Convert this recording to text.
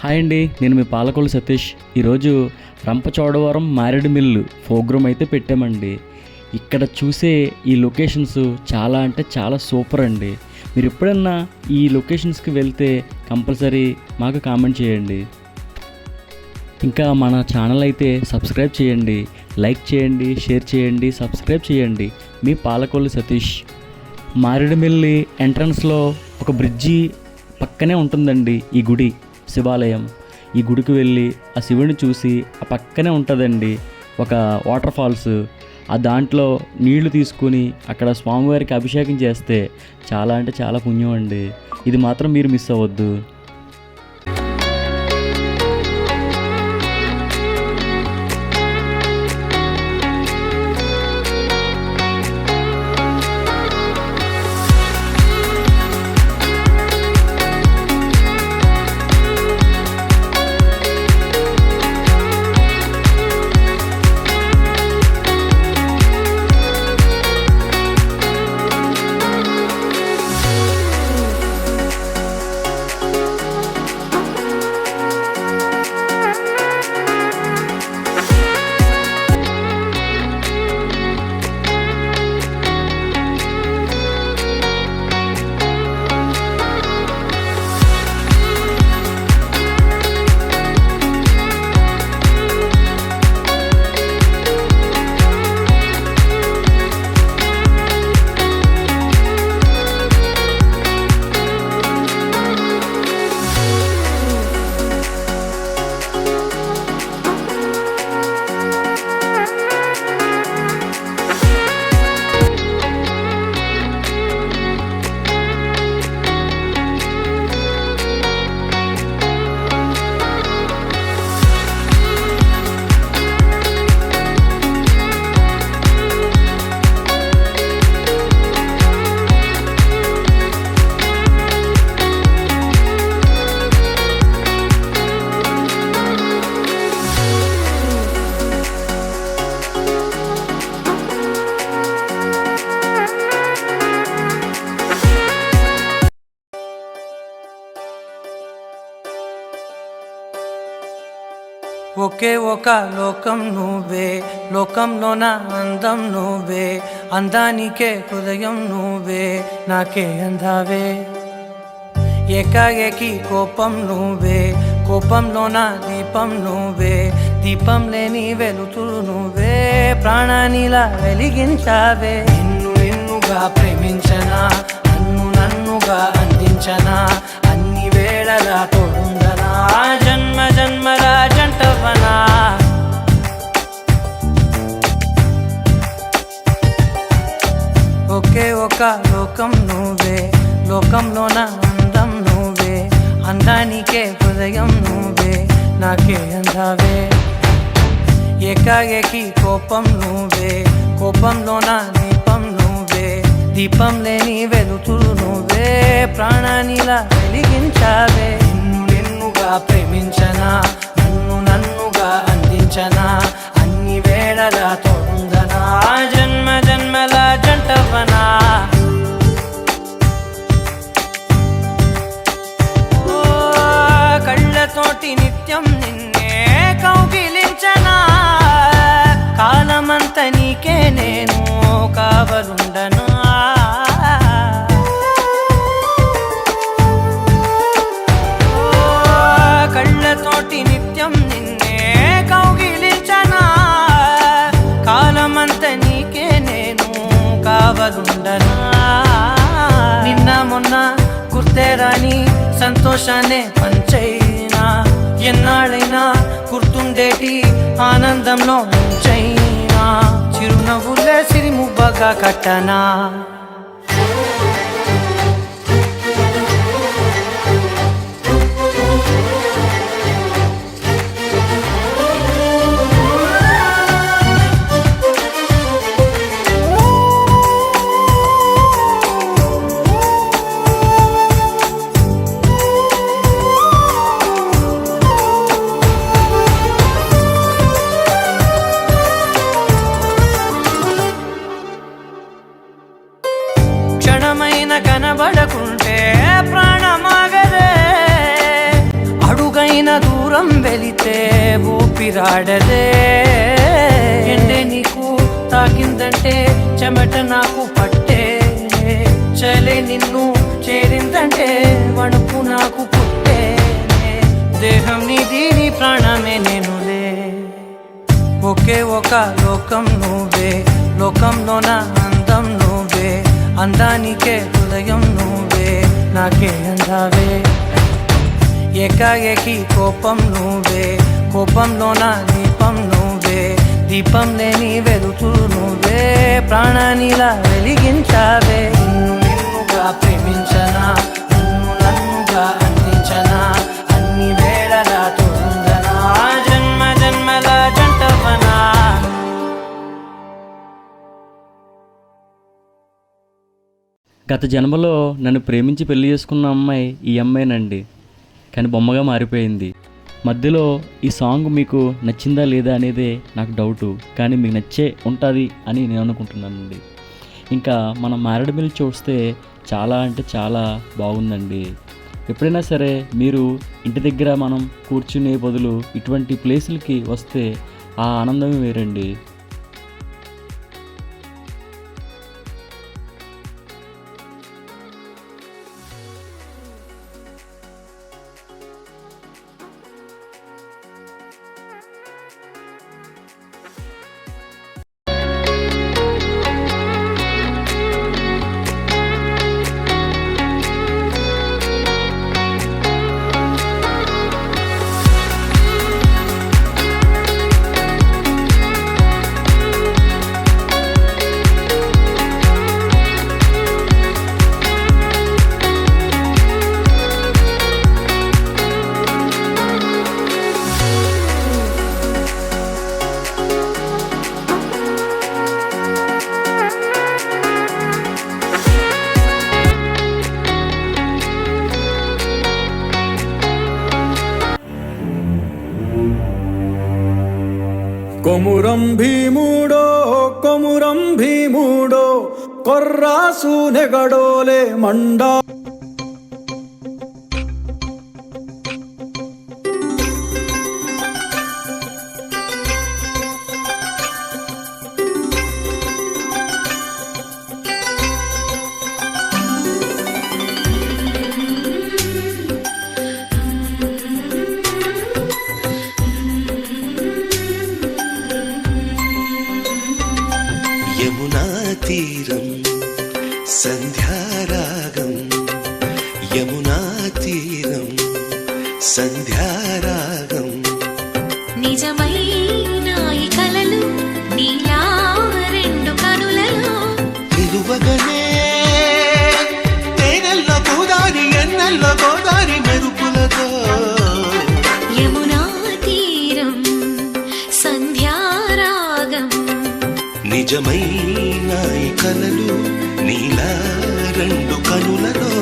Hi అండి, నేను మీ పాలకొల్లు సతీష్. ఈరోజు రంపచోడవరం మారేడుమిల్లు ప్రోగ్రామ్ అయితే పెట్టామండి. ఇక్కడ చూసే ఈ లొకేషన్స్ చాలా అంటే చాలా సూపర్ అండి. మీరు ఎప్పుడన్నా ఈ లొకేషన్స్కి వెళ్తే కంపల్సరీ మాకు కామెంట్ చేయండి. ఇంకా మన ఛానల్ అయితే సబ్స్క్రైబ్ చేయండి, లైక్ చేయండి, షేర్ చేయండి, సబ్స్క్రైబ్ చేయండి. మీ పాలకొల్లు సతీష్. మారేడుమిల్లి ఎంట్రన్స్లో ఒక బ్రిడ్జి పక్కనే ఉంటుందండి ఈ గుడి, శివాలయం. ఈ గుడికి వెళ్ళి ఆ శివుడిని చూసి ఆ పక్కనే ఉంటుందండి ఒక వాటర్ ఫాల్స్. ఆ దాంట్లో నీళ్లు తీసుకుని అక్కడ స్వామివారికి అభిషేకం చేస్తే చాలా అంటే చాలా పుణ్యం అండి. ఇది మాత్రం మీరు మిస్ అవ్వద్దు. ఒకే ఒక లోకం నువ్వే, లోకంలోన అందం నువ్వే, అందానికే హృదయం నువ్వే, నాకే అందావే. ఏకాఏకి కోపం నువ్వే, కోపంలోన దీపం నువ్వే, దీపం లేని వెలుతురు నువ్వే, ప్రాణానిలా వెలిగించావే. నిన్నుగా ప్రేమించనా, నన్నుగా అందించనా, అన్ని వేళలా తోడుందనా, జన్మ జన్మల జంటవనా. ఒకే ఒక లోకం నువ్వే, లోకంలోన అందం నువ్వే, అందానికే హృదయం నువ్వే, నాకే అందావే. ఏకాఏకి కోపం నువ్వే, కోపంలోన దీపం నువ్వే, దీపం లేని వెలుతురు నువ్వే, ప్రాణానిలా వెలిగించావే. నిన్నుగా ప్రేమించనా, నన్నుగా అందించనా, అన్ని వేళలా తోడుందనా, జన్మ జన్మల జంటవనా. కళ్ళతోటి నిత్యం నిన్నే కౌగిలించనా, కాలమంత నీకే నేను కావలుండనా. కళ్ళతోటి నిత్యం నిన్నే కౌగిలించనా, కాలమంత నీకే నేను కావలుండనా. నిన్న మొన్న గుర్తేరాని సంతోషాన్నే పంచైనా, ఎన్నాళ్ళైనా గుర్తుండేటి ఆనందంలో ఉంచైనా, చిరునవ్వులే సిరిముబ్బగా కట్టనా. అయినా దూరం వెళితే ఊపిరాడదే. ఎండే నీకు తాకిందంటే చెమట నాకు పట్టే, చలే నిన్ను చేరిందంటే వణుకు నాకు పుట్టే. దేహం నీది నీ ప్రాణమే నేనులే, ఒకే ఒక లోకం నువ్వే, లోకంలోన అందం నువ్వే, అందానికే హృదయం నువ్వే, నాకే అందావే. ఏకాఏకి కోపం నువ్వే, కోపంలోన దీపం నువ్వే, దీపం లేని వెలుతురు నువ్వే, ప్రాణానిలా వెలిగించావే. నిన్నుగా ప్రేమించనా, నిన్ను నన్నుగా అందించనా, అన్ని వేళలా తోందనా, జన్మ జన్మల జంటవనా. గత జన్మలో నన్ను ప్రేమించి పెళ్లి చేసుకున్న అమ్మాయి ఈ అమ్మాయినండి, కానీ బొమ్మగా మారిపోయింది. మధ్యలో ఈ సాంగ్ మీకు నచ్చిందా లేదా అనేదే నాకు డౌటు, కానీ మీకు నచ్చే ఉంటుంది అని నేను అనుకుంటున్నానండి. ఇంకా మనం మారేడుమిల్లి చూస్తే చాలా అంటే చాలా బాగుందండి. ఎప్పుడైనా సరే మీరు ఇంటి దగ్గర మనం కూర్చునే బదులు ఇటువంటి ప్లేసులకి వస్తే ఆ ఆనందమే వేరండి. కొమురం భీముడో కొమురం భీముడో కొర్రాసు నెగడోలే మండా. యమునా తీరం సంధ్యారాగం, యమునా తీరం సంధ్యారాగం. నిజమైన ఈ కలలు నీలా రెండు కనులలో నిలువగనే తేనెల్లో గోదారి, ఎన్నెల్లో గోదారి మెరుపులతో. యమునా తీరం సంధ్యారాగం. నిజమైన ఈ కలలు నీలా రెండు కనులలో